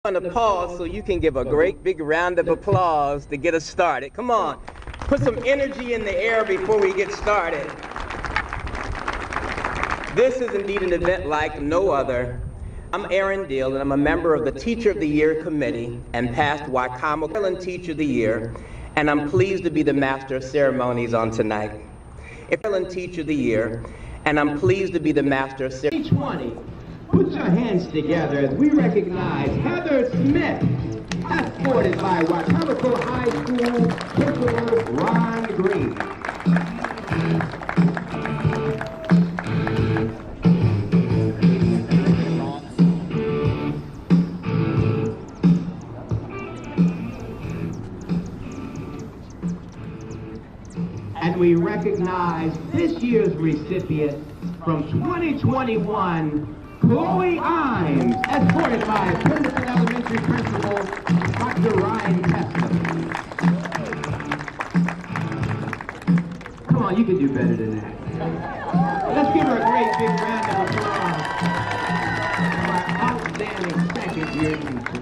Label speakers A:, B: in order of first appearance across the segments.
A: I'm going to pause so you can give a great big round of applause to get us started. Come on, put some energy in the air before we get started. This is indeed an event like no other. I'm Aaron Deal, and I'm a member of the Teacher of the Year Committee and past Wicomico Teacher of the Year, and I'm pleased to be the Master of Ceremonies on tonight. Teacher of the Year, and I'm pleased to be the Master of Ceremonies.
B: 20. Put your hands together as we recognize Heather Smith, escorted by Wicomico High School Principal Ron Green. And we recognize this year's recipient from 2021, Chloe Imes, escorted by Princeton Elementary Principal Dr. Ryan Kessler. Come on, you can do better than that. Let's give her a great big round of applause for our outstanding second-year teacher.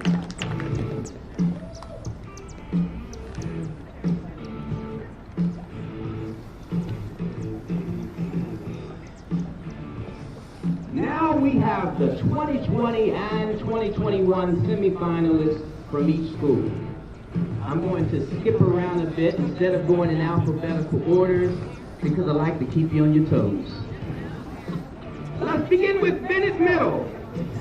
B: Now we have the 2020 and 2021 semifinalists from each school. I'm going to skip around a bit instead of going in alphabetical orders because I like to keep you on your toes. Let's begin with Bennett Middle.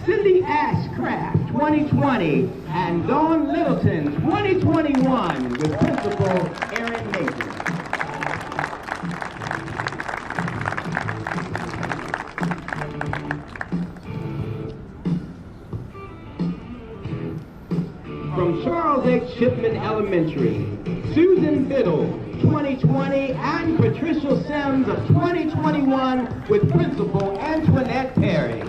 B: Cindy Ashcraft, 2020, and Dawn Littleton, 2021, with Principal Aaron Nathan. From Charles X. Shipman Elementary, Susan Biddle, 2020, and Patricia Sims of 2021 with Principal Antoinette Perry.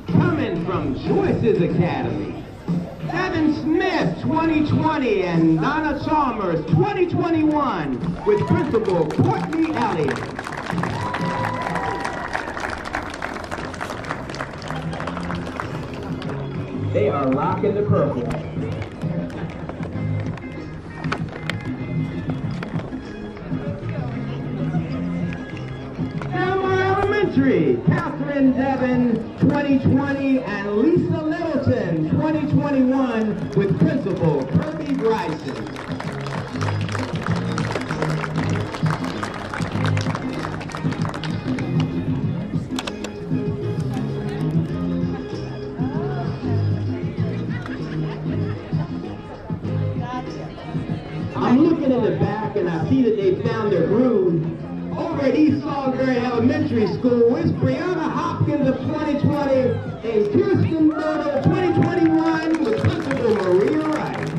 B: Coming from Joyce's Academy, Evan Smith, 2020, and Donna Chalmers, 2021, with Principal Courtney Elliott. They are rocking the purple. Elmore Elementary, Catherine Devon, 2020, and Lisa Littleton, 2021, with Principal Kirby Bryson. I'm looking in the back and I see that they found their groove. Over at East Salisbury Elementary School is Brianna Hopkins of 2020 and Kirsten Myrtle of 2021 with Principal Maria Wright.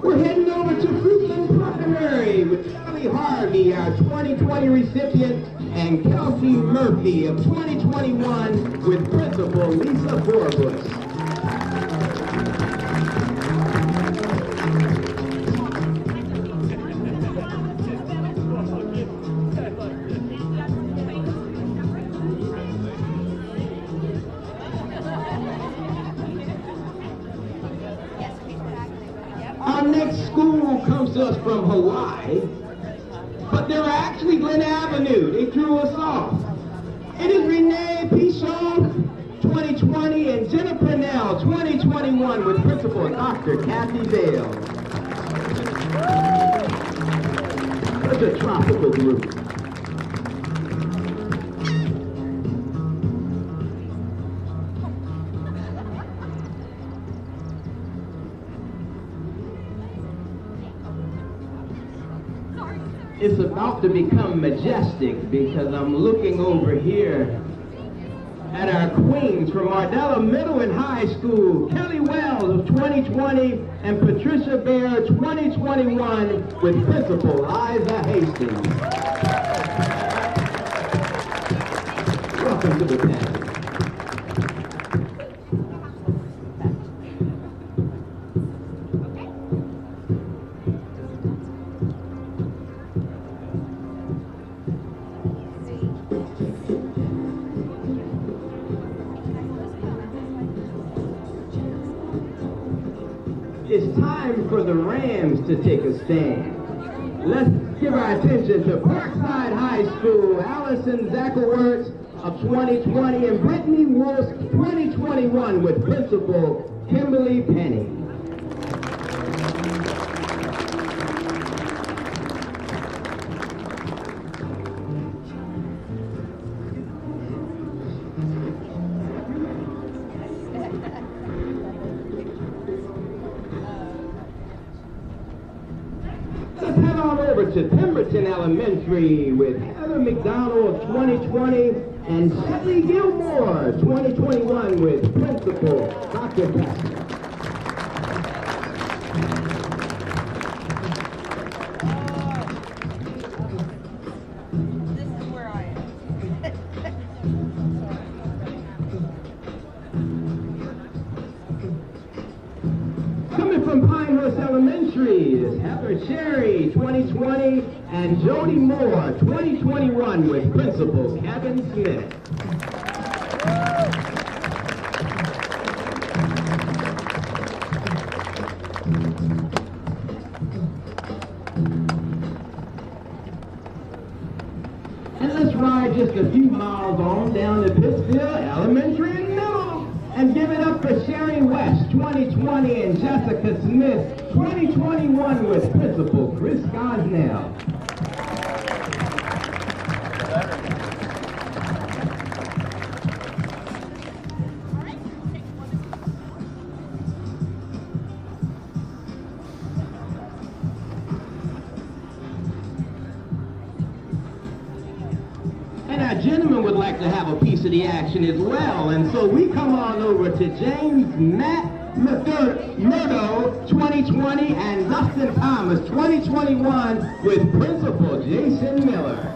B: We're heading over to Fruitland Primary with Kelly Harvey, our 2020 recipient, and Kelsey Murphy of 2021 with Principal Lisa Forbush. Our next school comes to us from Hawaii, but they're actually Glen Avenue. They threw us off. It is Renee Pichon, 2020, and Jennifer Nell, 2021, with Principal Dr. Kathy Bale. Such a tropical group. It's about to become majestic because I'm looking over here at our queens from Ardella Middle and High School, Kelly Wells of 2020 and Patricia Bear 2021 with Principal Liza Hastings. Welcome to the panel. It's time for the Rams to take a stand. Let's give our attention to Parkside High School, Allison Zackerwerts of 2020 and Brittany Wolf 2021 with Principal Kimberly Penny. Head on over to Pemberton Elementary with Heather McDonald of 2020 and Shelly Gilmore 2021 with Principal Dr. Pastor.
C: This is where I am.
B: Coming from Pinehurst Elementary is Heather Cherry 2020 and Jody Moore 2021 with Principal Kevin Smith. And let's ride just a few miles on down to Pittsfield Elementary and Middle and give it up for Sherry West 2020 and Jessica Smith 2021 with Principal Chris Gosnell. And our gentlemen would like to have a piece of the action as well, and so we come on over to James Murdo 2020 and Dustin Thomas 2021 with Principal Jason Miller.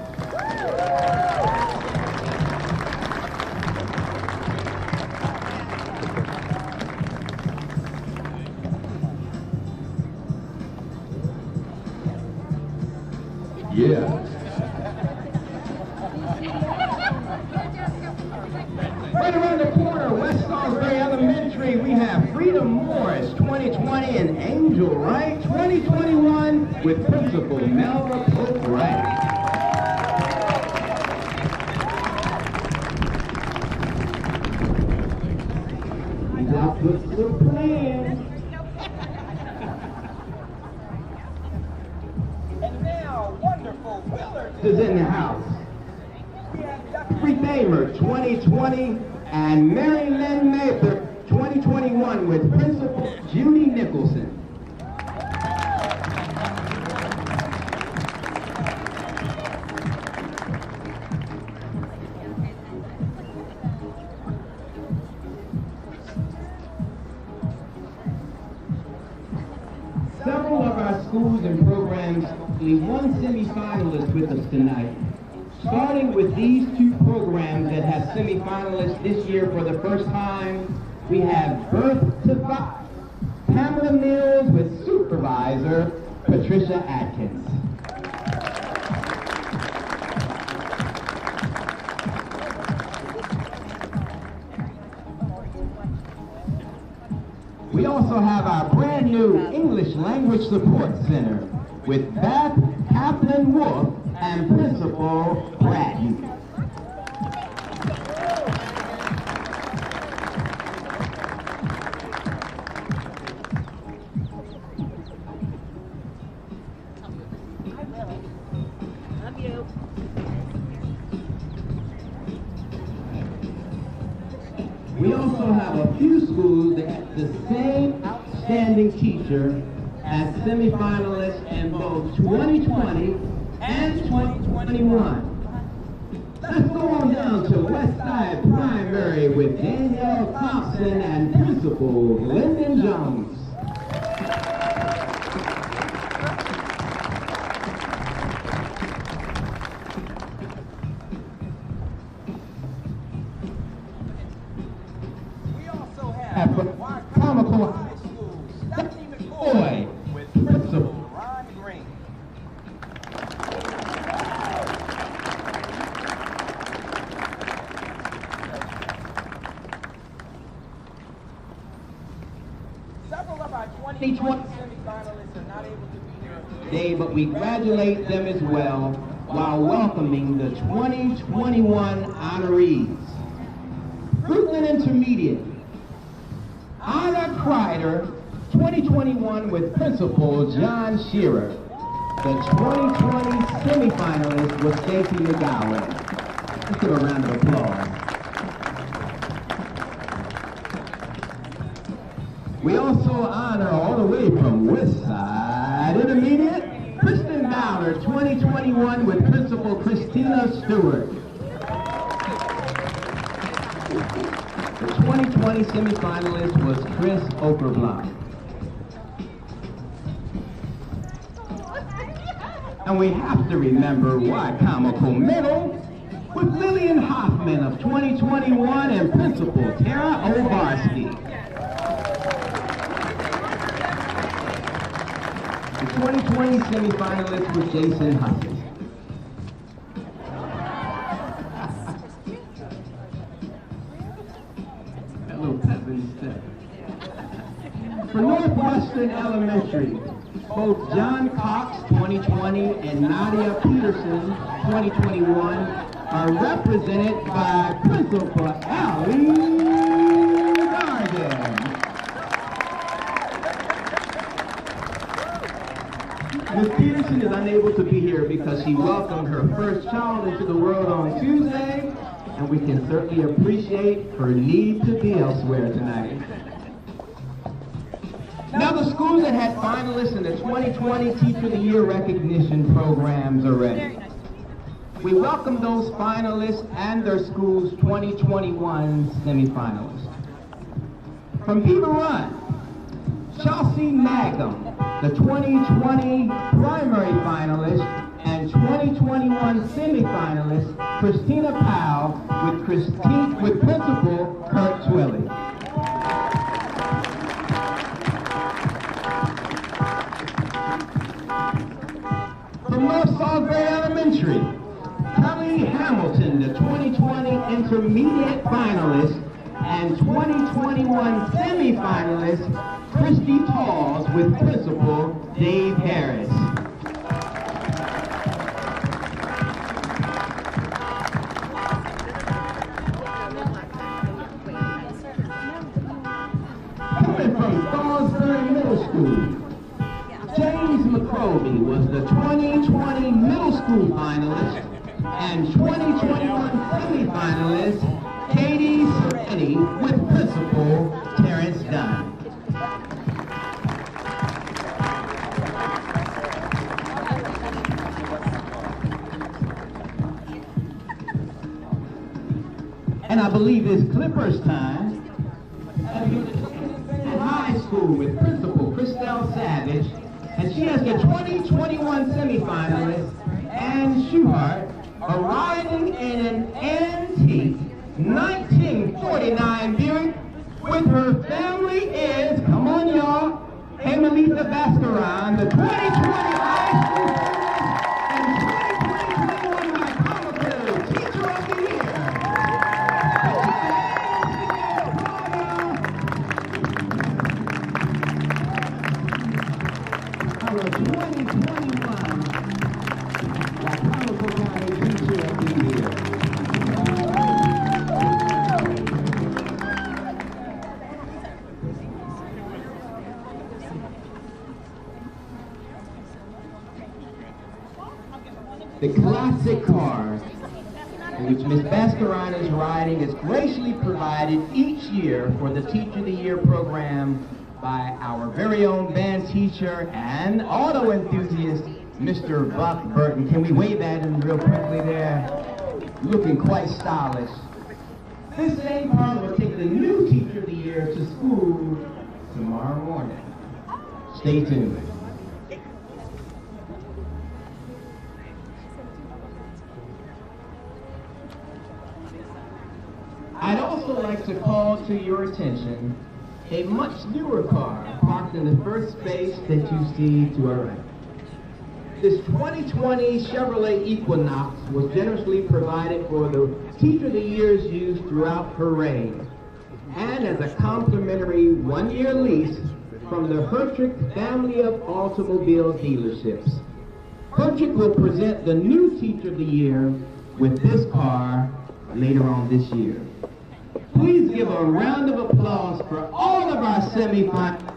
D: Yeah.
B: Right around the corner, West Salisbury Elementary, we have Freedom Morris 2020 and Angel Wright 2021 with Principal Melba Pope Wright. He's out with some plans.
E: And now, wonderful Willard
B: Is in the house. Jeffrey Thamer 2020 and Mary Lynn Mather 2021 with Principal Judy Nicholson. Several of our schools and programs leave one semi-finalist with us tonight. Starting with these two programs that have semi-finalists this year for the first time, we have Birth to Five, Pamela Mills with Supervisor Patricia Atkins. We also have our brand new English Language Support Center with Beth Kaplan Wolf and Principal Bratton.
C: Love you.
B: We also have a few schools that have the same outstanding teacher as semifinalists in both 2020 and 2021. Let's go on down to Westside Primary with Danielle Thompson and Principal Lyndon Jones. 2020
E: semifinalists are not able to be here
B: today, but we congratulate them as well while welcoming the 2021 honorees. Brooklyn Intermediate, Anna Kreider, 2021 with Principal John Shearer. The 2020 semifinalist was Stacey McGowan. Let's give a round of applause. We also honor all the way from Westside Intermediate, Kristen Bowder, 2021 with Principal Christina Stewart. The 2020 semifinalist was Chris Okerblock. And we have to remember Wicomico Middle with Lillian Hoffman of 2021 and Principal Tara Obarski. The 2020 semifinalist was Jason Hussey. That little pep in his step. For Northwestern Elementary, both John Cox, 2020, and Nadia Peterson, 2021, are represented by Principal Allie Gargan. Ms. Peterson is unable to be here because she welcomed her first child into the world on Tuesday, and we can certainly appreciate her need to be elsewhere tonight. Now the schools that had finalists in the 2020 Teacher of the Year recognition programs are ready. We welcome those finalists and their schools' 2021 semifinalists. From Beaver Run, Chelsea Mangum, the 2020 primary finalist, and 2021 semifinalist, Christina Powell with Principal Kurt Twilly. From North Salisbury Elementary, Kelly Hamilton, the 2020 intermediate finalist, and 2021 semifinalist, Christy Talls with Principal Dave Harris. Coming from Salisbury Middle School, James McCrovey was the 2020 middle school finalist and 2021 semifinalist, Katie Sereni with Principal Terrence Dunn. And I believe it's Clippers time. At high school with Principal Christelle Savage, and she has the 2021 semifinalist, Ann Schuhart, arriving in an antique 1949 Buick with her family is, come on y'all, Emelita Bascaran, the 2020 high school and 2021 Wicomico Teacher of the Year. Our 2021 Wicomico County Teacher of the Year. The classic car, in which Ms. Bascaran is riding, is graciously provided each year for the Teacher of the Year program by our very own band teacher and auto enthusiast, Mr. Buck Burton. Can we wave at him real quickly there? Looking quite stylish. This same car will take the new Teacher of the Year to school tomorrow morning. Stay tuned. I'd also like to call to your attention a much newer car parked in the first space that you see to our right. This 2020 Chevrolet Equinox was generously provided for the Teacher of the Year's use throughout her reign. And as a complimentary one-year lease from the Hertrick family of automobile dealerships. Hertrick will present the new Teacher of the Year with this car later on this year. Please give a round of applause for all of our semifinalists.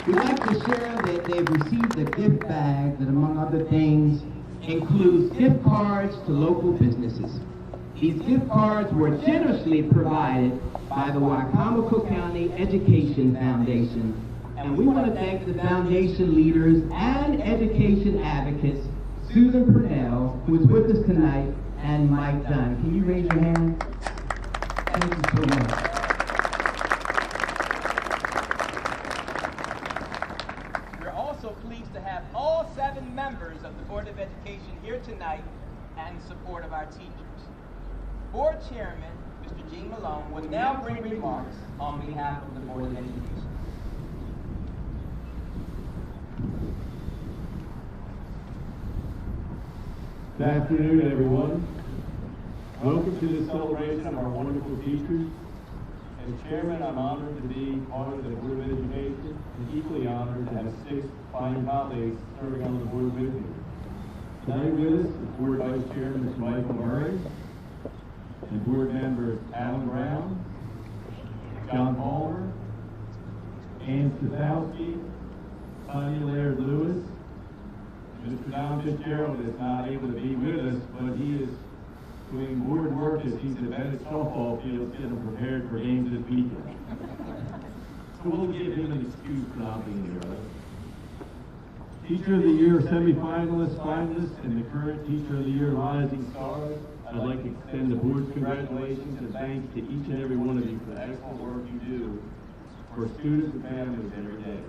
B: We'd like to share that they've received a gift bag that, among other things, includes gift cards to local businesses. These gift cards were generously provided by the Wicomico County Education Foundation, and we want to thank the foundation leaders and education advocates, Susan Purnell, who is with us tonight, and Mike Dunn. Can you raise your hand? Thank you so much.
A: We're also pleased to have all 7 members of the Board of Education here tonight and in support of our teachers. Board Chairman, Mr. Gene Malone, will now bring remarks on behalf of the Board of Education.
D: Good afternoon, everyone. Welcome to the celebration of our wonderful teachers. As chairman, I'm honored to be part of the Board of Education and equally honored to have 6 fine colleagues serving on the board with me. Tonight with us is Board Vice Chairman Mr. Michael Murray and board members Alan Brown, John Palmer, Ann Stafowski, Sonia Laird Lewis. Mr. Don Fitzgerald is not able to be with us, but he is doing board work as he's at Bennett softball field getting prepared for games this weekend. So we'll give him an excuse for not being here. Teacher of the Year semifinalists, finalists, and the current Teacher of the Year rising stars. I'd like to extend the board's congratulations and thanks to each and every one of you for the excellent work you do for students and families every day.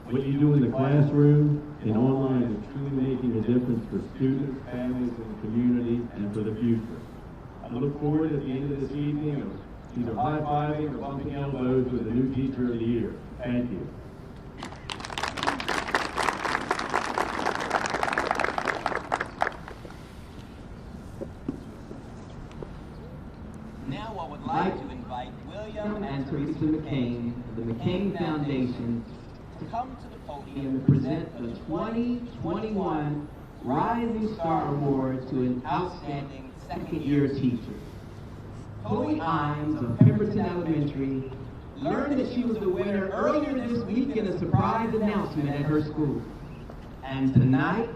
D: What you do in the classroom and online is truly making a difference for students, families, and the community, and for the future. I look forward at the end of this evening of either high-fiving or bumping elbows with the new Teacher of the Year. Thank you.
A: Now I would like to invite William
B: And Teresa McCain of the McCain Foundation
A: to come to the podium
B: and present the 2021 Rising Star Award to an outstanding second-year teacher. Chloe Imes of Pemberton Elementary learned that she was the winner earlier this week in a surprise announcement at her school. And tonight,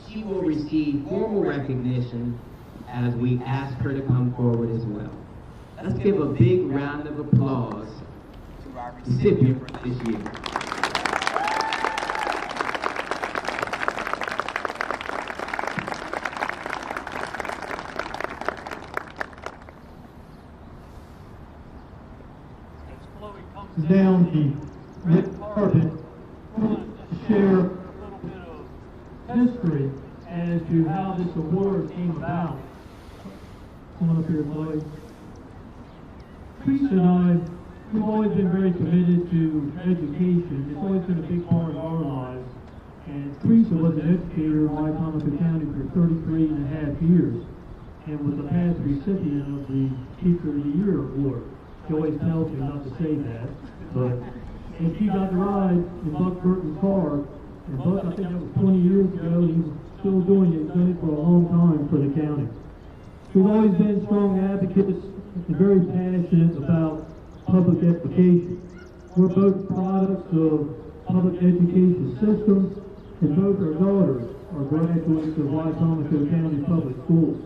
B: she will receive formal recognition as we ask her to come forward as well. Let's give a big round of applause
A: to our
B: recipient for this year.
D: Down the red carpet to share a little bit of history as to how this award came about. Come on up here, Chloe. Teresa and I, we've always been very committed to education. It's always been a big part of our lives. And Teresa was an educator in Wicomico County for 33 and a half years and was a past recipient of the Teacher of the Year award. She always tells me not to say that, but and she got to ride in Buck Burton's car, and Buck, I think that was 20 years ago, and he was still doing it. He's done it for a long time for the county. We've always been strong advocates and very passionate about public education. We're both products of public education systems, and both our daughters are graduates of Wicomico County Public Schools.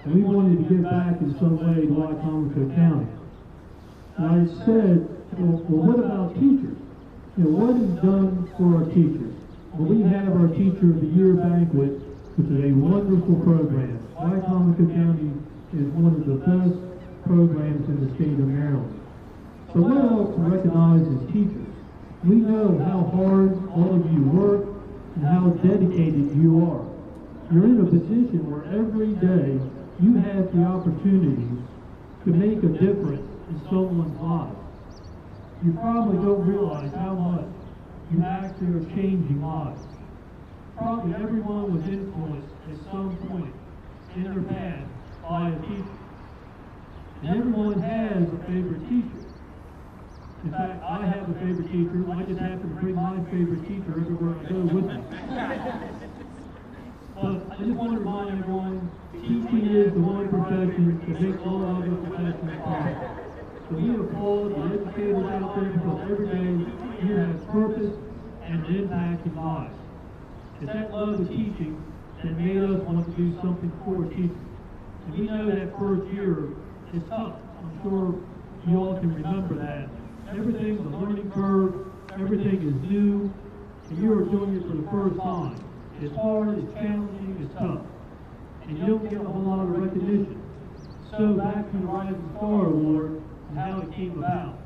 D: And we wanted to give back in some way to Wicomico County. And I said, well, what about teachers? You know, what is done for our teachers? Well, we have our Teacher of the Year banquet, which is a wonderful program. Wicomico County is one of the best programs in the state of Maryland. So what else to recognize as teachers? We know how hard all of you work and how dedicated you are. You're in a position where every day you have the opportunity to make a difference in someone's life. You probably don't realize how much you actually are changing lives. Probably everyone was influenced at some point in their past by by a teacher. And everyone has a favorite teacher. In fact, I have a favorite teacher. I just happen to bring my favorite teacher everywhere I go with me. But I just want to remind everyone, teaching is the one profession that makes all other professions possible. So we applaud the educators out there because every day you have purpose and an impact in lives. It's that love of teaching that made us want to do something for teachers. And we know that first year is tough. I'm sure you all can remember that. Everything's a learning curve, everything is new, and you are doing it for the first time. It's hard, it's challenging, it's tough. And you don't get a whole lot of recognition. So back to the Rising Star Award and how it came about.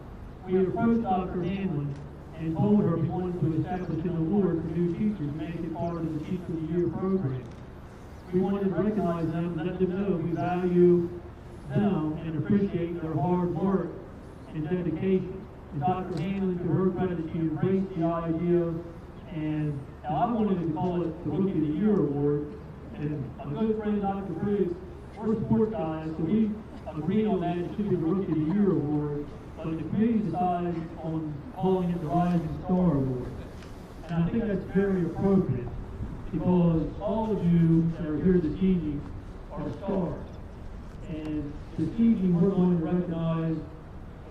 D: We approached Dr. Hanlon and told her we wanted to establish an award for new teachers and make it part of the Teacher of the Year program. We wanted to recognize them and let them know we value them and appreciate their hard work and dedication. And Dr. Hanlon, to her credit, she embraced the idea, and I wanted to call it the Rookie of the Year Award. And my good friend Dr. Briggs, we're sport guys, so we agreed on that it should be the Rookie of the Year Award, but the committee decided on calling it the Rising Star Award. And I think that's very appropriate, because all of you that are here this evening are stars. And this evening we're going to recognize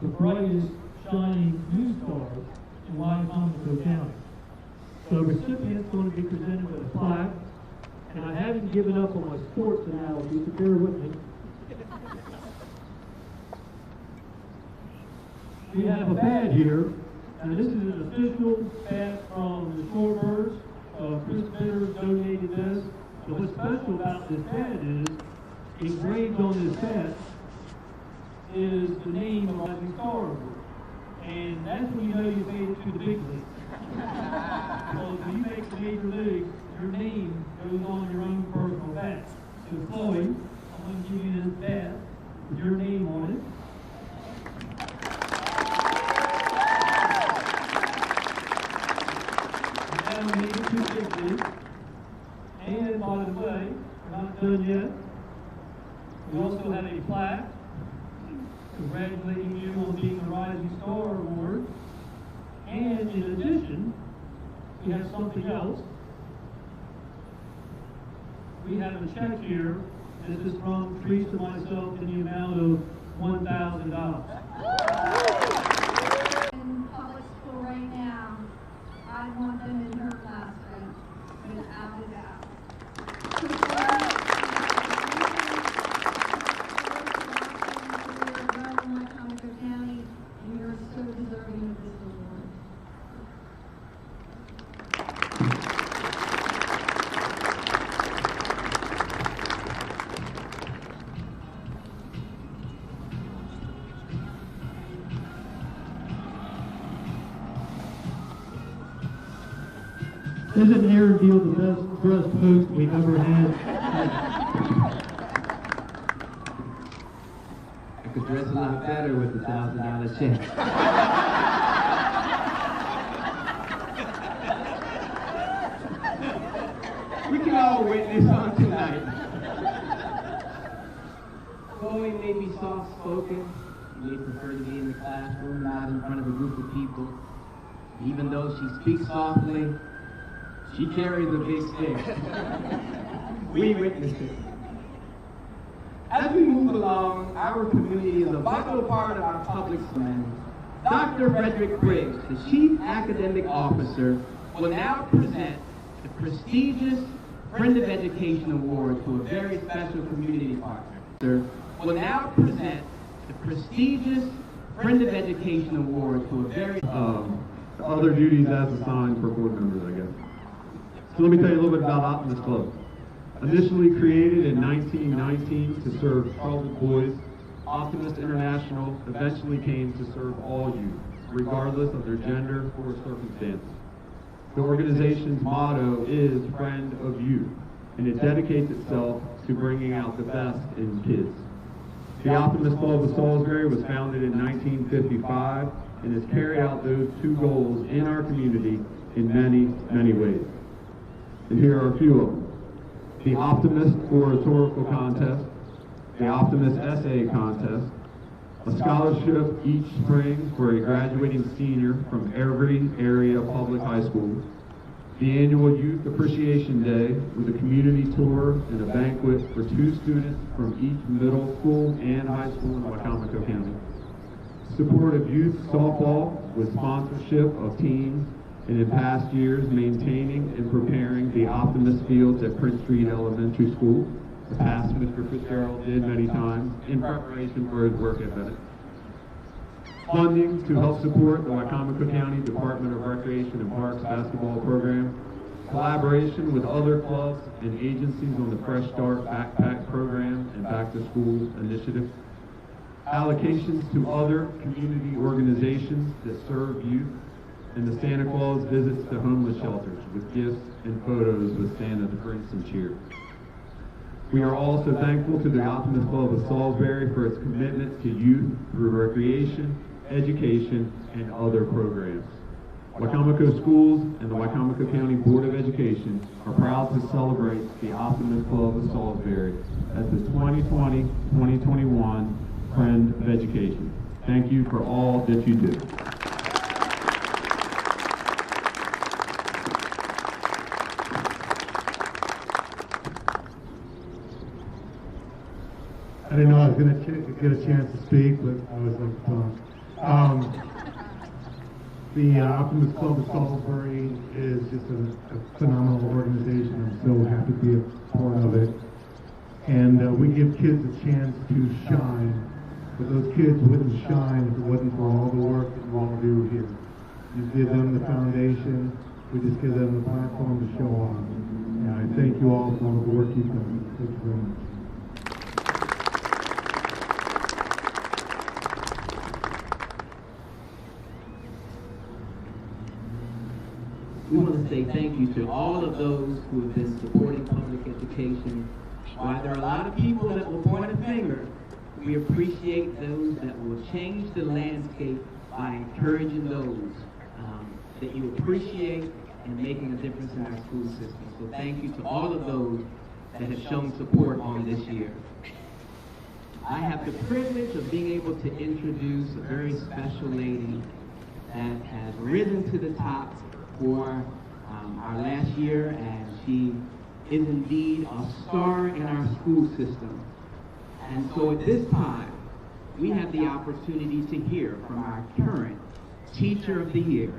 D: the brightest shining new stars in Wicomico County. So the recipient's going to be presented with a plaque, and I haven't given up on my sports analogy, so bear with me. We have a badge here, and this is an official badge from the Shorebirds. Chris Bitter donated this. So what's special about this badge is, engraved on this badge is the name of Rising Star Award. And that's when you know you made it to the big league. Because when you make the major league, your name goes on your own personal badge. So Chloe, I'm going to give you this badge with your name on it. And now we made it to the big league. And by the way, we're not done yet. We also have a plaque congratulating you on being the Rising Star Award. And in addition, we have something else. We have a check here. This is from Teresa and myself in the amount of $1,000.
F: In public school right now, I want them in her classroom, without a doubt. County, and you're so deserving of this award.
D: Isn't Aaron Deal the best dressed host we've ever had?
B: I could dress a lot better with the $1,000 check. We can all witness on tonight. Chloe may be soft-spoken. She may prefer to be in the classroom, not in front of a group of people. Even though she speaks softly, she carries a big stick. We witnessed it. As we move along, our community is a vital part of our public plan. Dr. Frederick Briggs, the Chief Academic Officer, will now present the prestigious Friend of Education Award to a very special community partner. Will now present the prestigious Friend of Education Award to a very...
G: other duties as assigned for board members, I guess. So let me tell you a little bit about Optimist Club. Initially created in 1919 to serve troubled boys, Optimist International eventually came to serve all youth, regardless of their gender or circumstances. The organization's motto is Friend of Youth, and it dedicates itself to bringing out the best in kids. The Optimist Club of Salisbury was founded in 1955 and has carried out those two goals in our community in many, many ways. And here are a few of them. The Optimist Oratorical Contest, the Optimist Essay Contest, a scholarship each spring for a graduating senior from every area public high school, the annual Youth Appreciation Day with a community tour and a banquet for 2 students from each middle school and high school in Wicomico County. Support of youth softball with sponsorship of teams, and in past years maintaining and preparing the Optimist Fields at Prince Street Elementary School, the past Mr. Fitzgerald did many times in preparation for his work at Bennett. Funding to help support the Wicomico County Department of Recreation and Parks basketball program, collaboration with other clubs and agencies on the Fresh Start Backpack program and Back to School initiative, allocations to other community organizations that serve youth, and the Santa Claus visits to homeless shelters with gifts and photos with Santa to bring some cheer. We are also thankful to the Optimist Club of Salisbury for its commitment to youth through recreation, education, and other programs. Wicomico Schools and the Wicomico County Board of Education are proud to celebrate the Optimist Club of Salisbury as the 2020-2021 Friend of Education. Thank you for all that you do.
H: I didn't know I was going to get a chance to speak, but I was like, the Optimist Club of Salisbury is just a phenomenal organization. I'm so happy to be a part of it. And we give kids a chance to shine, but those kids wouldn't shine if it wasn't for all the work that you all do here. You give them the foundation, we just give them the platform to show off. And I thank you all for all the work you've done. Thank you very much.
B: We want to say thank you to all of those who have been supporting public education. While there are a lot of people that will point a finger, we appreciate those that will change the landscape by encouraging those that you appreciate and making a difference in our school system. So thank you to all of those that have shown support on this year. I have the privilege of being able to introduce a very special lady that has risen to the top for our last year, and she is indeed a star in our school system. And so at this time, we have the opportunity to hear from our current Teacher of the Year,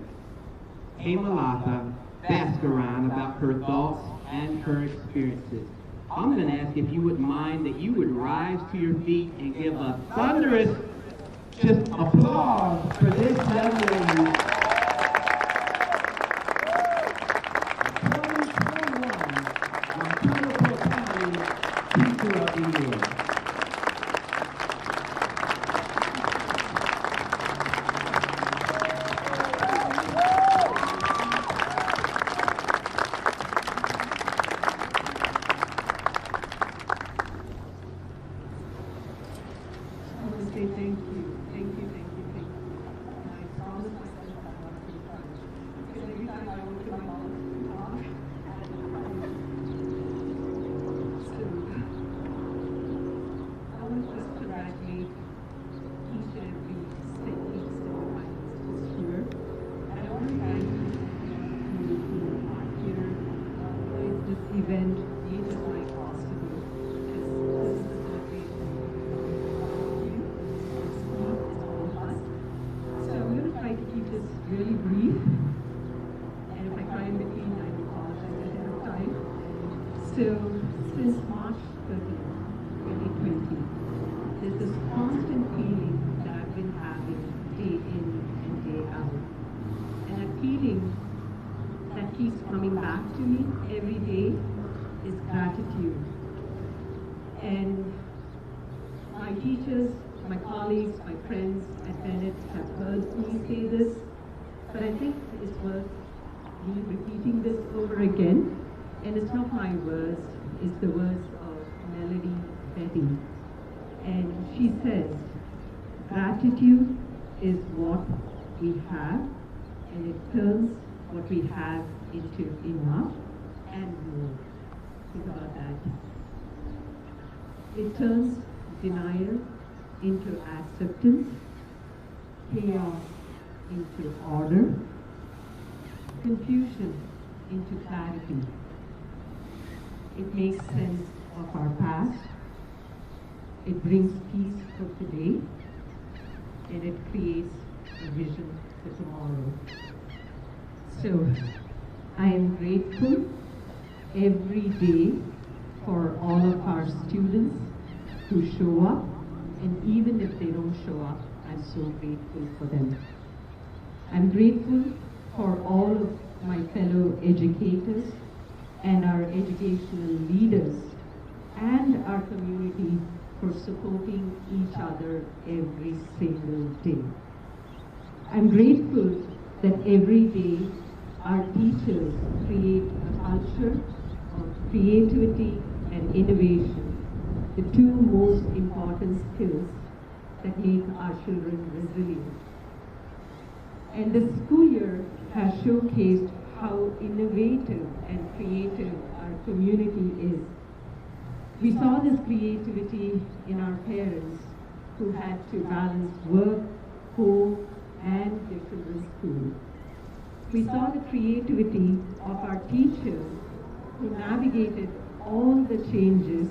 B: Hemalata Bhaskaran, about her thoughts and her experiences. I'm going to ask if you would mind that you would rise to your feet and give a thunderous just applause for this young lady. 2021 Teacher of the Year.
I: Event made it like possible because this is the celebration of you, our school, it's all of us. So I'm going to try to keep this really brief, and if I cry in between, I apologize ahead of time. So since March 30th, 2020, there's this constant feeling that I've been having day in and day out, and that feeling that keeps coming back to me every day is gratitude. And my teachers, my colleagues, my friends at Bennett have heard me say this, but I think it's worth me repeating this over again. And it's not my words, it's the words of Melody Betty. And she says, gratitude is what we have, and it turns what we have into enough and more. Think about that. It turns denial into acceptance, chaos into order, confusion into clarity. It makes sense of our past, it brings peace for today, and it creates a vision for tomorrow. So, I am grateful every day for all of our students who show up, and even if they don't show up, I'm so grateful for them. I'm grateful for all of my fellow educators and our educational leaders and our community for supporting each other every single day. I'm grateful that every day our teachers create a culture of creativity and innovation, the two most important skills that make our children resilient. And this school year has showcased how innovative and creative our community is. We saw this creativity in our parents who had to balance work, home, and their children's school. We saw the creativity of our teachers who navigated all the changes,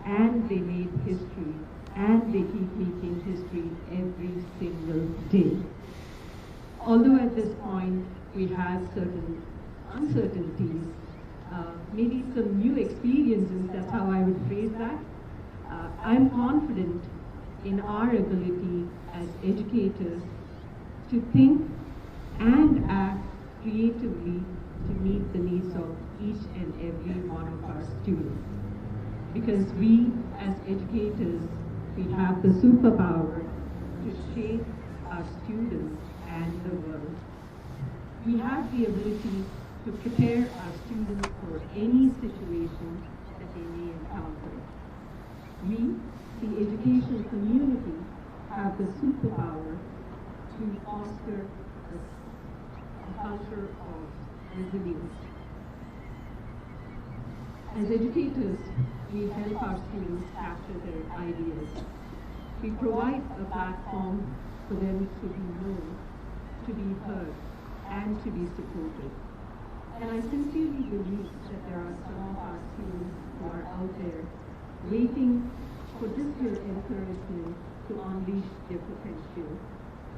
I: and they made history, and they keep making history every single day. Although at this point we have certain uncertainties, maybe some new experiences, that's how I would phrase that, I'm confident in our ability as educators to think and act creatively to meet the needs of each and every one of our students. Because we as educators, we have the superpower to shape our students and the world. We have the ability to prepare our students for any situation that they may encounter. We, the education community, have the superpower to foster a culture of resilience. As educators, we help our students capture their ideas. We provide a platform for them to be known, to be heard, and to be supported. And I sincerely believe that there are some of our students who are out there waiting for just your encouragement to unleash their potential.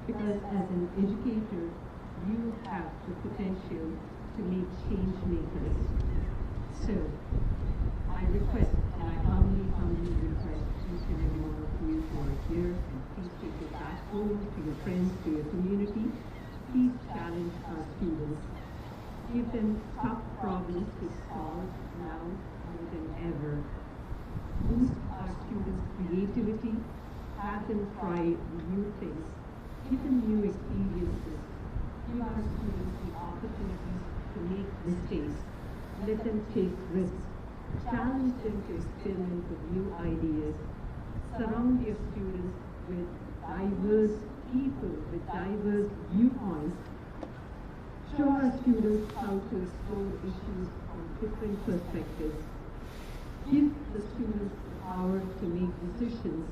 I: Because as an educator, you have the potential to make change makers. So, I request, and I humbly request each and every one of you who are here, and please take it back home to your friends, to your community. Please challenge our students. Give them tough problems to solve now more than ever. Boost our students' creativity. Have them try new things. Give them new experiences. Give our students the opportunities to make mistakes. Let them take risks. Challenge them to experiment with new ideas. Surround your students with diverse people, with diverse viewpoints. Show our students how to explore issues from different perspectives. Give the students the power to make decisions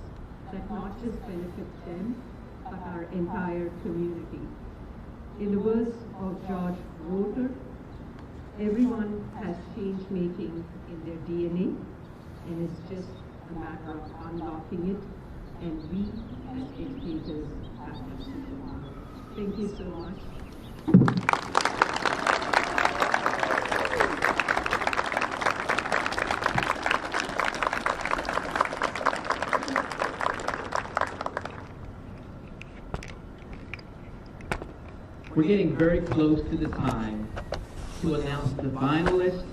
I: that not just benefit them, but our entire community. In the words of George Roeder, everyone has change making in their DNA, and it's just a matter of unlocking it, and we as educators have that superpower. Thank you so much.
B: We're getting very close to the time to announce the finalists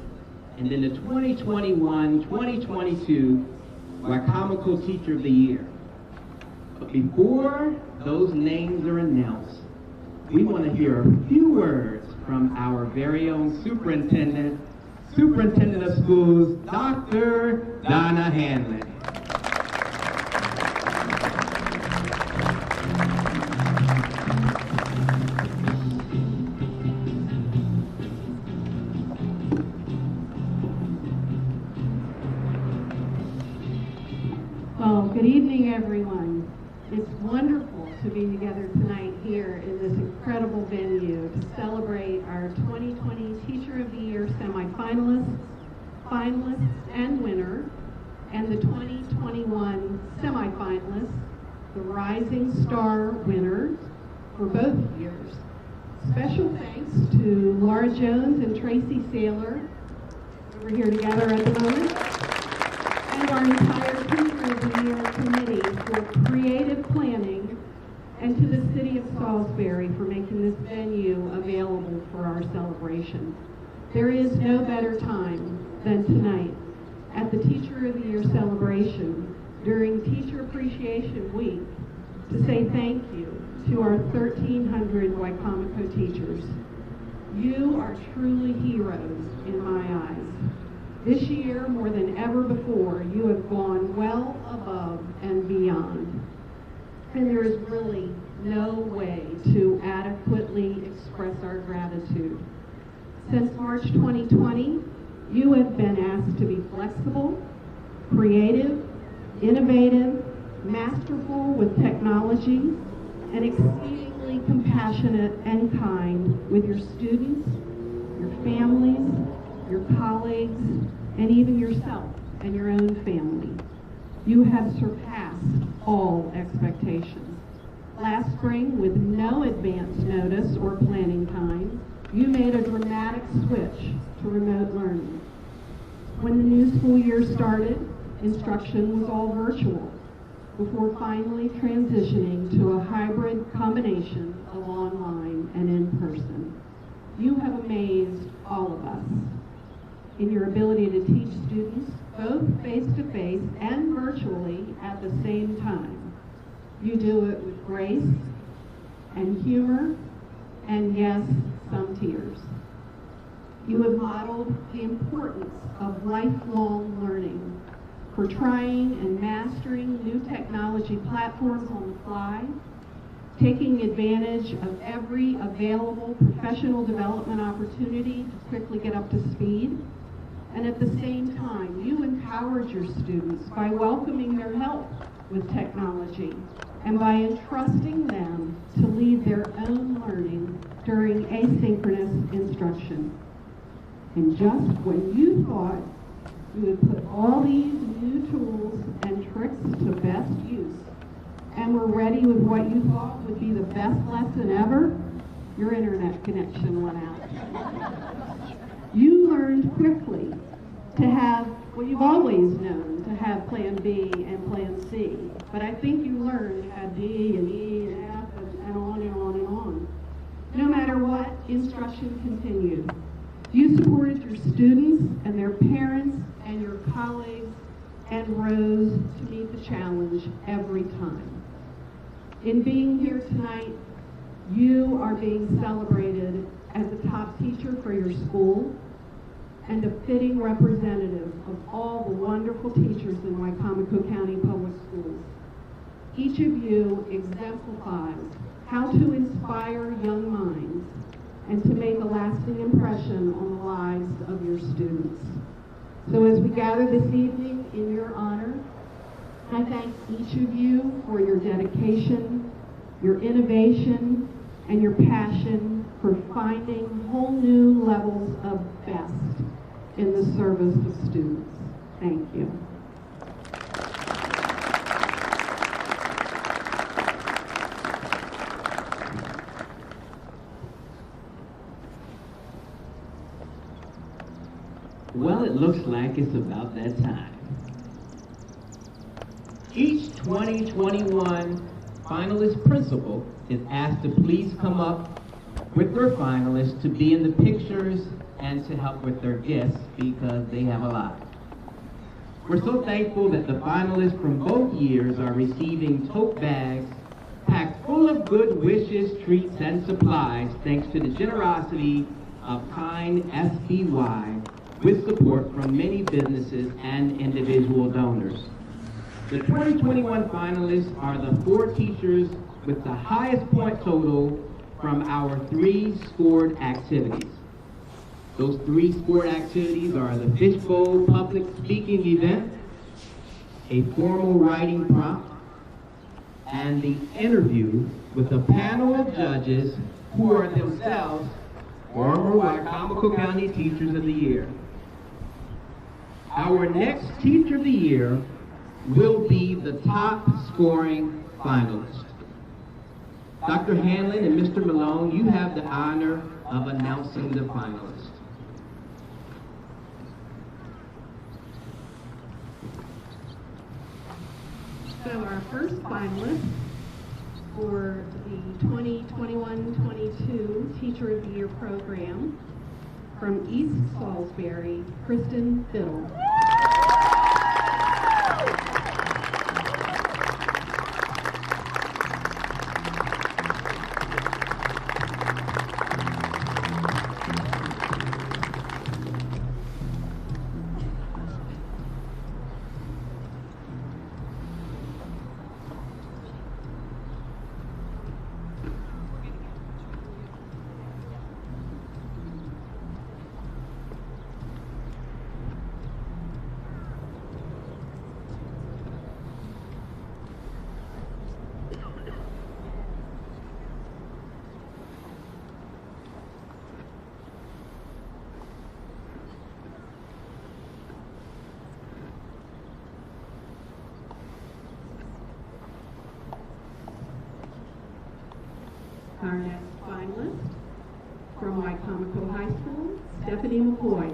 B: and then the 2021-2022 Wicomico Teacher of the Year. But before those names are announced, we want to hear a few words from our very own Superintendent of Schools, Dr. Donna Hanlon.
J: Good evening. wonderful to be together tonight here in this incredible venue to celebrate our 2020 Teacher of the Year semifinalists, finalists, and winner, and the 2021 semifinalists, the Rising Star winners for both years. Special thanks to Laura Jones and Tracy Saylor, over here together at the moment, and our entire Teacher of the Year committee for creative planning, and to the City of Salisbury for making this venue available for our celebration. There is no better time than tonight at the Teacher of the Year celebration during Teacher Appreciation Week to say thank you to our 1,300 Wicomico teachers. You are truly heroes in my eyes. This year, more than ever before, you have gone well above and beyond. And there is really no way to adequately express our gratitude. Since March 2020, you have been asked to be flexible, creative, innovative, masterful with technology, and exceedingly compassionate and kind with your students, your families, your colleagues, and even yourself and your own family. You have surpassed all expectations. Last spring, with no advance notice or planning time, you made a dramatic switch to remote learning. When the new school year started, instruction was all virtual, before finally transitioning to a hybrid combination of online and in-person. You have amazed all of us in your ability to teach students both face-to-face and virtually at the same time. You do it with grace and humor and, yes, some tears. You have modeled the importance of lifelong learning, for trying and mastering new technology platforms on the fly, taking advantage of every available professional development opportunity to quickly get up to speed, and at the same time, you empowered your students by welcoming their help with technology and by entrusting them to lead their own learning during asynchronous instruction. And just when you thought you would put all these new tools and tricks to best use and were ready with what you thought would be the best lesson ever, your internet connection went out. You learned quickly to have what you've always known, to have plan B and plan C. But I think you learned to have D and E and F and on and on and on. No matter what, instruction continued. You supported your students and their parents and your colleagues and rose to meet the challenge every time. In being here tonight, you are being celebrated as a top teacher for your school and a fitting representative of all the wonderful teachers in Wicomico County Public Schools. Each of you exemplifies how to inspire young minds and to make a lasting impression on the lives of your students. So as we gather this evening in your honor, I thank each of you for your dedication, your innovation, and your passion for finding whole new levels of best in the service of students. Thank you.
B: Well, it looks like it's about that time. Each 2021 finalist principal is asked to please come up with their finalists to be in the pictures and to help with their gifts because they have a lot. We're so thankful that the finalists from both years are receiving tote bags packed full of good wishes, treats, and supplies thanks to the generosity of Kind SBY with support from many businesses and individual donors. The 2021 finalists are the 4 teachers with the highest point total from our 3 scored activities. Those 3 scored activities are the fishbowl public speaking event, a formal writing prompt, and the interview with a panel of judges who are themselves former Wicomico County Teachers of the Year. Our next Teacher of the Year will be the top scoring finalist. Dr. Hanlon and Mr. Malone, you have the honor of announcing the finalists.
J: So our first finalist for the 2021-22 Teacher of the Year program from East Salisbury, Kristen Fiddle. Our next finalist from Wicomico High School, Stephanie McCoy.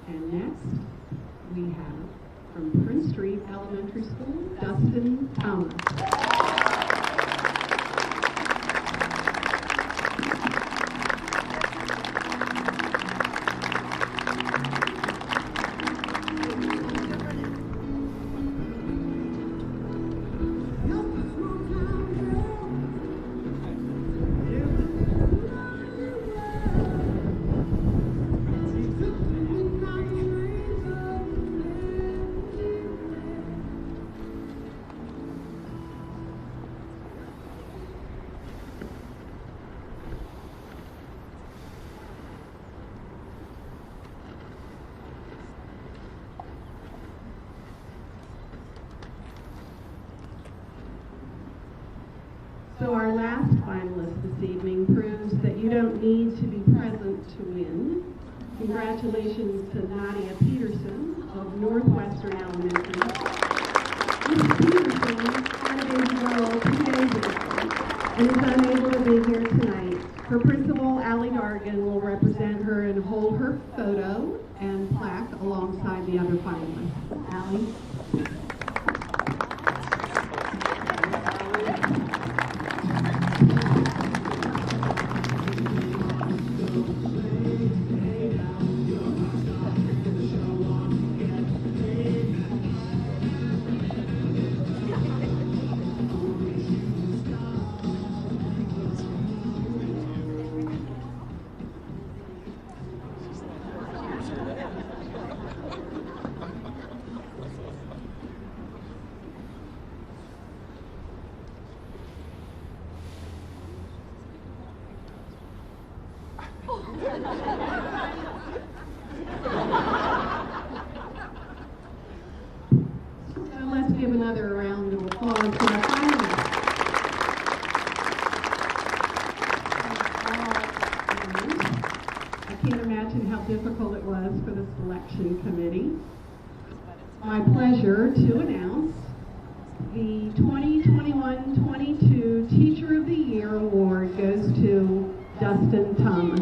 J: And next, we have from Prince Street Elementary School, Dustin Thomas. So our last finalist this evening proves that you don't need to be present to win. Congratulations to Nadia Peterson of Northwestern Elementary. Ms. Peterson had a baby girl 2 days ago and is unable to be here tonight. Her principal, Allie Gargan, will represent her and hold her photo and plaque alongside the other finalists. Allie? Let's give another round of applause to our finalists. I can't imagine how difficult it was for the selection committee. My pleasure to announce the 2021-22 Teacher of the Year Award goes to Dustin Thomas.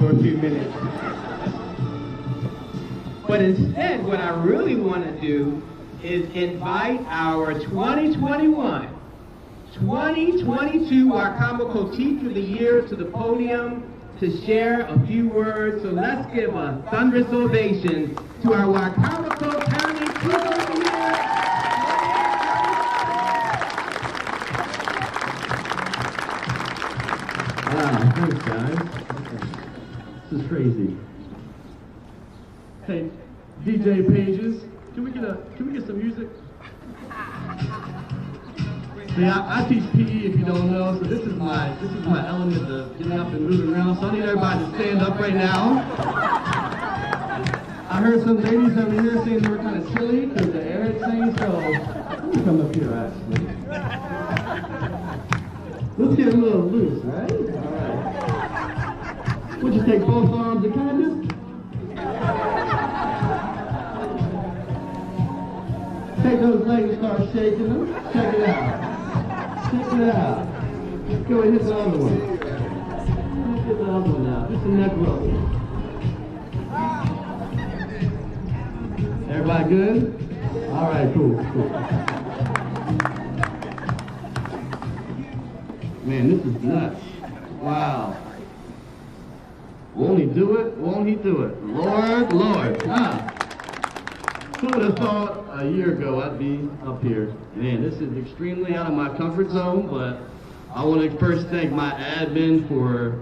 B: for a few minutes. But instead, what I really want to do is invite our 2022 Wicomico Teacher of the Year to the podium to share a few words. So let's give a thunderous ovation to our Wicomico County Teacher of the Year.
K: Thanks, guys. This is crazy. Hey, DJ Pages, can we get some music? See, I teach PE if you don't know, so this is my element of getting up and moving around. So I need everybody to stand up right now. I heard some ladies over here saying they were kind of chilly because the air had changed, so let me come up here actually. Let's get a little loose, right? All right. Would you take both arms and kind of take those legs and start shaking them? Check it out. Check it out. Let's go and hit the other one. Let's hit the other one now. Just a neck roll. Everybody good? All right, cool. Man, this is nuts. Wow. Won't he do it? Won't he do it? Lord. Who would have thought a year ago I'd be up here? Man, this is extremely out of my comfort zone, but I want to first thank my admin for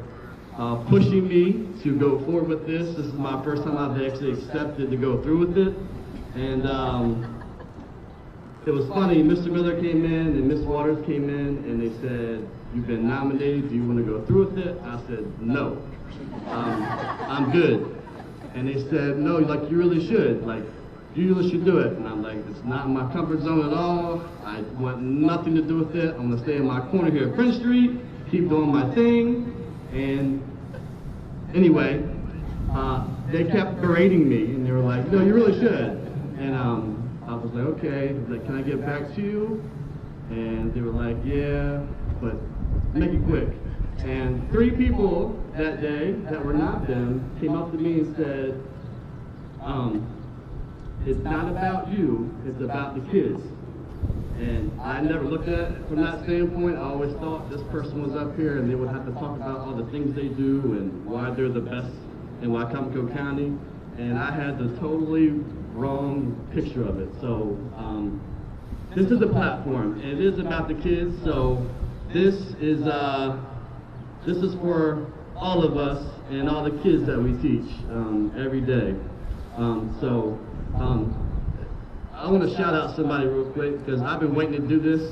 K: pushing me to go forward with this. This is my first time I've actually accepted to go through with it. And it was funny, Mr. Miller came in and Miss Waters came in and they said, "You've been nominated, do you want to go through with it?" I said, "No, I'm good." And they said, "No, like you really should, like you really should do it." And I'm like, it's not in my comfort zone at all. I want nothing to do with it. I'm gonna stay in my corner here at Prince Street, keep doing my thing. And anyway, they kept berating me and they were like, "No, you really should." And I was like, okay, like, can I get back to you? And they were like, yeah, but make it quick. And 3 people that day that were not them came up to me and said, it's not about you, it's about the kids. And I never looked at it from that standpoint. I always thought this person was up here and they would have to talk about all the things they do and why they're the best in Wicomico County. And I had the totally wrong picture of it. So this is a platform. It is about the kids. So this is for all of us and all the kids that we teach every day. I want to shout out somebody real quick because I've been waiting to do this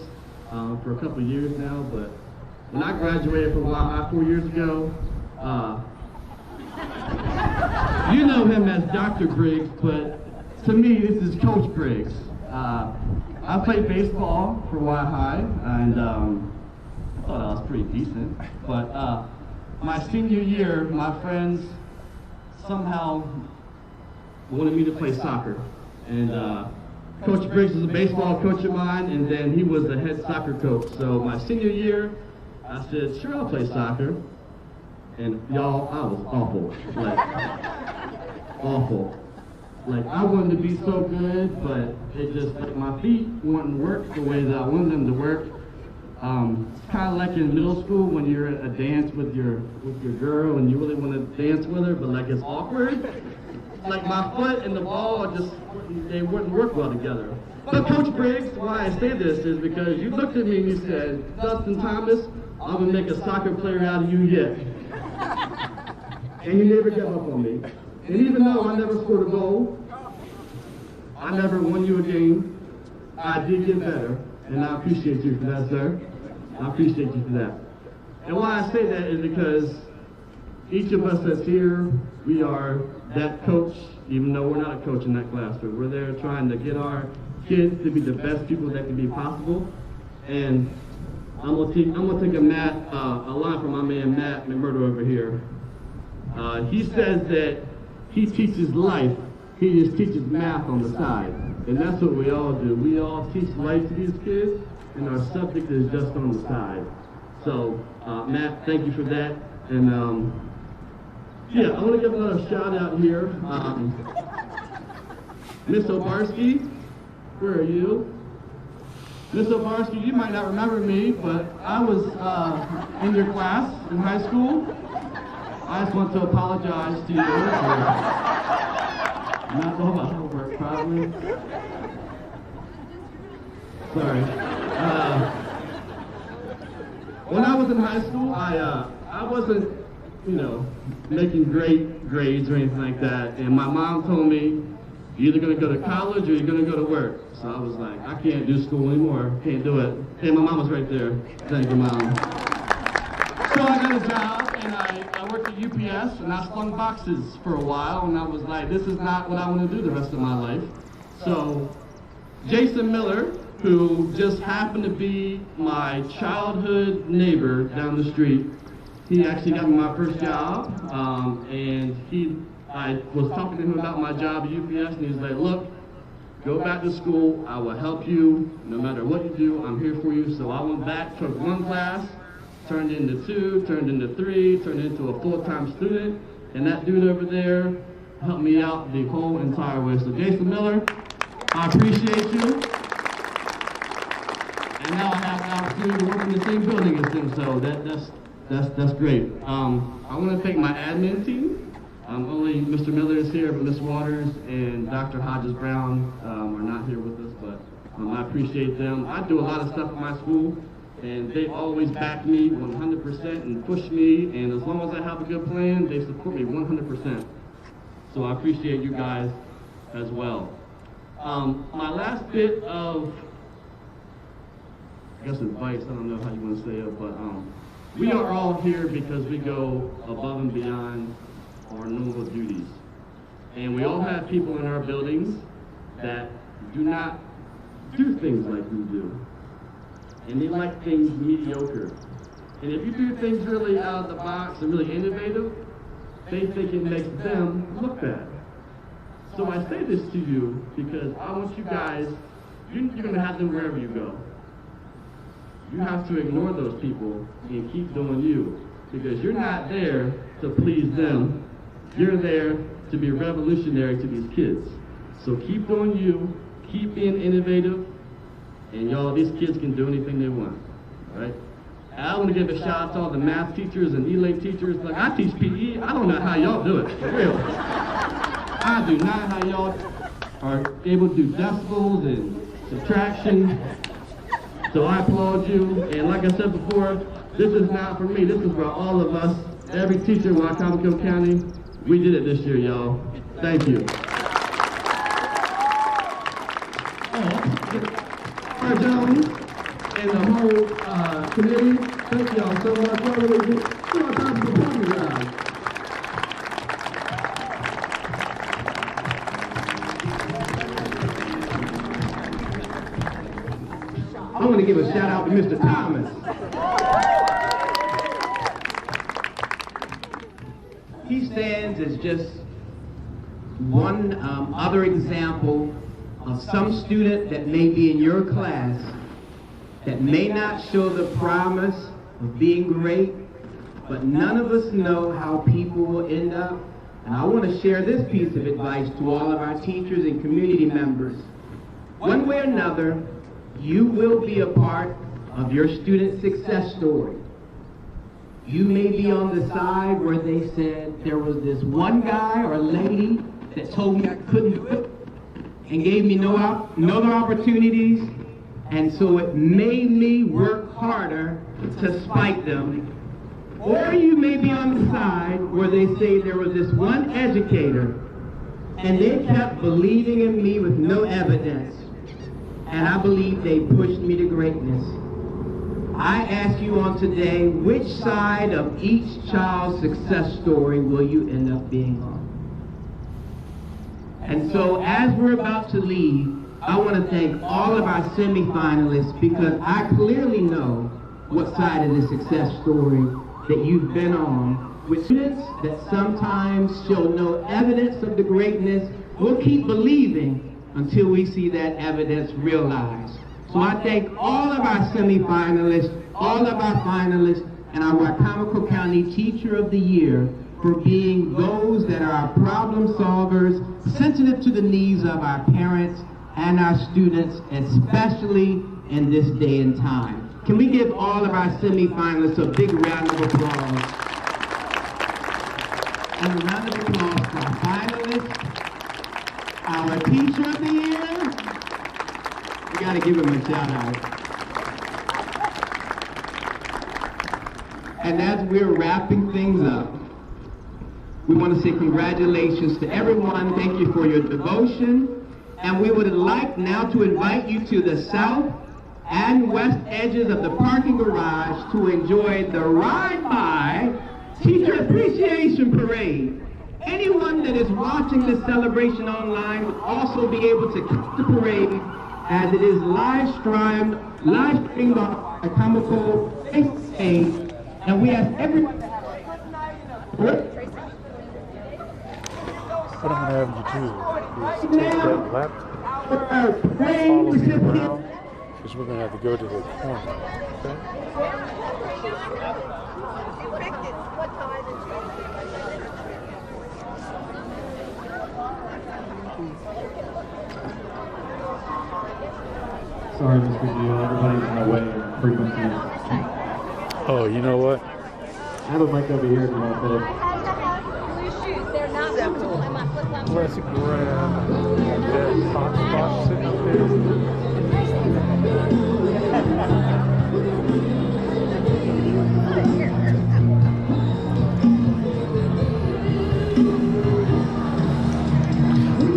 K: for a couple of years now. But when I graduated from YI 4 years ago, you know him as Dr. Briggs, but to me, this is Coach Briggs. I played baseball for Y High, and I thought I was pretty decent. But my senior year, my friends somehow wanted me to play soccer. And Coach Briggs was a baseball coach of mine, and then he was the head soccer coach. So my senior year, I said, sure, I'll play soccer. And y'all, I was awful, like, awful. Like, I wanted to be so good, but it just, like, my feet wouldn't work the way that I wanted them to work. It's kind of like in middle school when you're at a dance with your girl and you really want to dance with her, but like it's awkward. Like my foot and the ball just, they wouldn't work well together. But Coach Briggs, why I say this is because you looked at me and you said, Dustin Thomas, I'm gonna make a soccer player out of you yet. And you never gave up on me. And even though I never scored a goal, I never won you a game, I did get better. And I appreciate you for that, sir. I appreciate you for that. And why I say that is because each of us that's here, we are that coach, even though we're not a coach in that classroom. We're there trying to get our kids to be the best people that can be possible. And I'm gonna take a line from my man Matt McMurdo over here. He says that he teaches life, he just teaches math on the side. And that's what we all do. We all teach life to these kids, and our subject is just on the side. So, Matt, thank you for that. And Yeah, I want to give another shout out here. Miss Obarski, where are you? Miss Obarski, you might not remember me, but I was in your class in high school. I just want to apologize to you for not doing my homework, probably. Sorry. When I was in high school, I wasn't, making great grades or anything like that. And my mom told me, you're either going to go to college or you're going to go to work. So I was like, I can't do school anymore. Can't do it. And my mom was right there. Thank you, Mom. So I got a job, and I worked at UPS, and I slung boxes for a while, and I was like, this is not what I want to do the rest of my life. So Jason Miller, who just happened to be my childhood neighbor down the street, he actually got me my first job, and I was talking to him about my job at UPS, and he was like, look, go back to school, I will help you, no matter what you do, I'm here for you. So I went back, took one class, turned into 2, turned into 3, turned into a full-time student, and that dude over there helped me out the whole entire way. So Jason Miller, I appreciate you. And now I have the opportunity to work in the same building as him, so that's great. I want to thank my admin team. Only Mr. Miller is here, but Ms. Waters and Dr. Hodges Brown are not here with us, but I appreciate them. I do a lot of stuff at my school, and they always back me 100% and push me, and as long as I have a good plan, they support me 100%. So I appreciate you guys as well. My last bit of, I guess, advice, I don't know how you want to say it, but we are all here because we go above and beyond our normal duties. And we all have people in our buildings that do not do things like we do. And they like things mediocre. And if you do things really out of the box and really innovative, they think it makes them look bad. So I say this to you because I want you guys, you're going to have them wherever you go. You have to ignore those people and keep doing you, because you're not there to please them. You're there to be revolutionary to these kids. So keep doing you, keep being innovative, and y'all, these kids can do anything they want, right? And I want to give a shout out to all the math teachers and E-Late teachers. Like, I teach PE, I don't know how y'all do it, for real. I do not how y'all are able to do decimals and subtraction. So I applaud you, and like I said before, this is not for me, this is for all of us, every teacher in Wicomico County. We did it this year, y'all. Thank you. All right, gentlemen, and the whole committee, thank y'all so much. We're going to do our time for the parking garage.
B: I want to give a shout out to Mr. Thomas. He stands as just one other example of some student that may be in your class that may not show the promise of being great, but none of us know how people will end up. And I want to share this piece of advice to all of our teachers and community members. One way or another, you will be a part of your student success story. You may be on the side where they said there was this one guy or lady that told me I couldn't do it and gave me no other opportunities, and so it made me work harder to spite them. Or you may be on the side where they say there was this one educator and they kept believing in me with no evidence, and I believe they pushed me to greatness. I ask you on today, which side of each child's success story will you end up being on? And so as we're about to leave, I want to thank all of our semifinalists, because I clearly know what side of the success story that you've been on. With students that sometimes show no evidence of the greatness, we'll keep believing until we see that evidence realized. So I thank all of our semifinalists, all of our finalists, and our Wicomico County Teacher of the Year for being those that are problem solvers, sensitive to the needs of our parents and our students, especially in this day and time. Can we give all of our semifinalists a big round of applause? And a round of applause for our finalists, our Teacher of the Year. We gotta give him a shout out. And as we're wrapping things up, we want to say congratulations to everyone. Thank you for your devotion. And we would like now to invite you to the south and west edges of the parking garage to enjoy the Ride By Teacher Appreciation Parade. Anyone that is watching this celebration online will also be able to catch the parade as it is live streamed on Wicomico Facebook page. And we ask everyone to have a good night.
L: What I'm going to have you do is take that laptop, follow me around, because we're going to have to go to the corner, okay?
H: Sorry, Mr. Gio, everybody's in the way of frequencies.
L: Oh, you know what?
H: I have a mic over here if you want to.
L: Let's grab that hot spot sitting up there.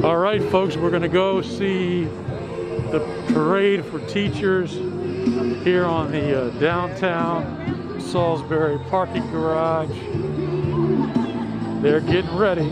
L: All right, folks, we're going to go see the parade for teachers here on the Downtown Salisbury Parking Garage. They're getting ready.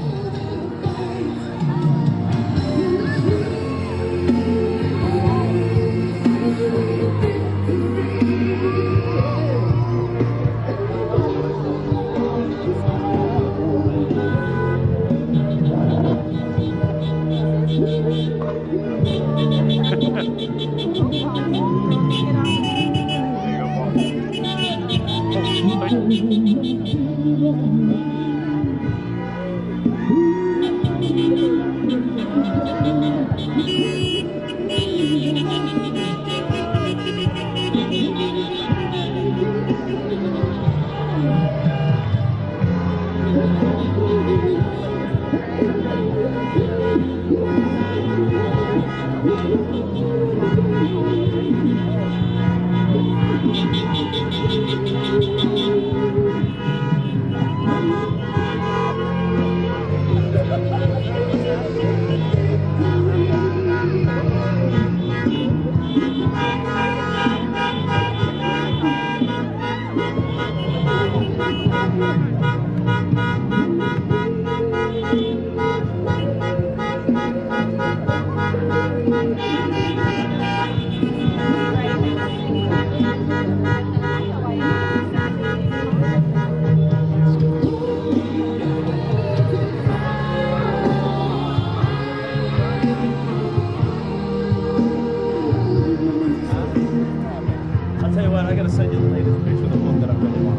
M: I'll tell you what, I gotta send you the latest picture of the book that I really want.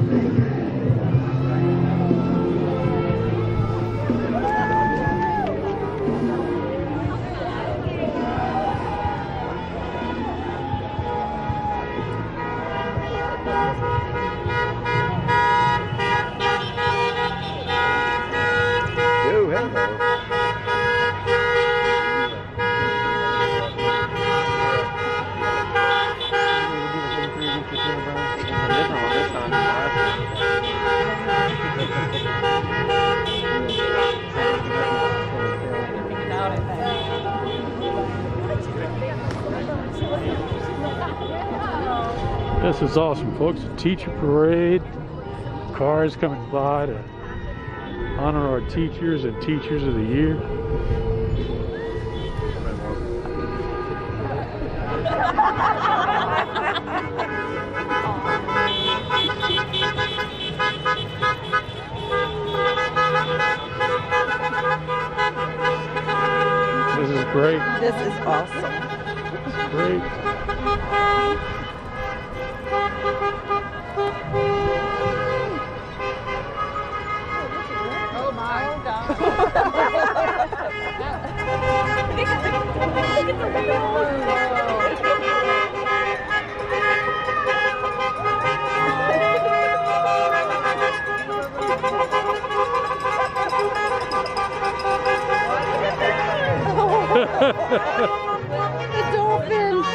L: This is awesome, folks. A teacher parade. Cars coming by to honor our teachers and teachers of the year. This is great.
C: This is awesome.
L: This is great.
C: The dolphins.